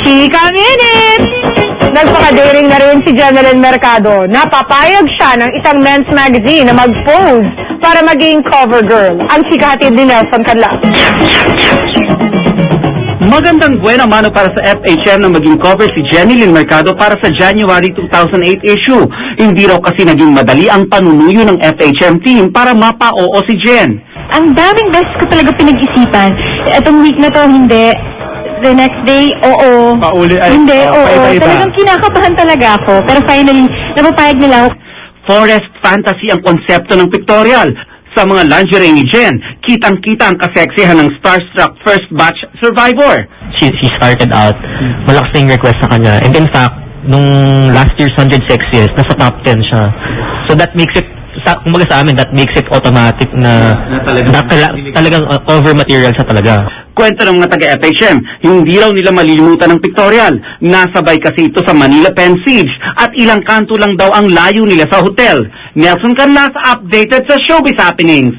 Chika Minute! Nagpaka-daring na rin si Jeneline Mercado. Napapayag siya ng isang men's magazine na mag-pose para maging cover girl. Ang chikahatid ni Nelson Canlas. Magandang buena mano para sa FHM na maging cover si Jeneline Mercado para sa January 2008 issue. Hindi raw kasi naging madali ang panunuyo ng FHM team para mapa-oo si Jen. Ang daming beses ko talaga pinag-isipan. Itong week na to, hindi. The next day, oo. Pauli ay, hindi, oo. Iba-iba. Talagang kinakabahan talaga ako. Pero finally, napapayag nila ako. Forest fantasy ang konsepto ng pictorial. Sa mga lingerie ni Jen, kitang-kita ang kaseksihan ng starstruck first batch survivor. She started out, malakas na yung request sa kanya. And in fact, nung last year's 100 Sexiest, nasa top 10 siya. So that makes it, kumbaga sa amin, that makes it automatic na talagang cover material siya talaga. Kwento ng mga taga-FHM, hindi raw nila malilimutan ng pictorial. Nasabay kasi ito sa Manila Pen Siege at ilang kanto lang daw ang layo nila sa hotel. Nelson Canlas updated sa Showbiz Happenings.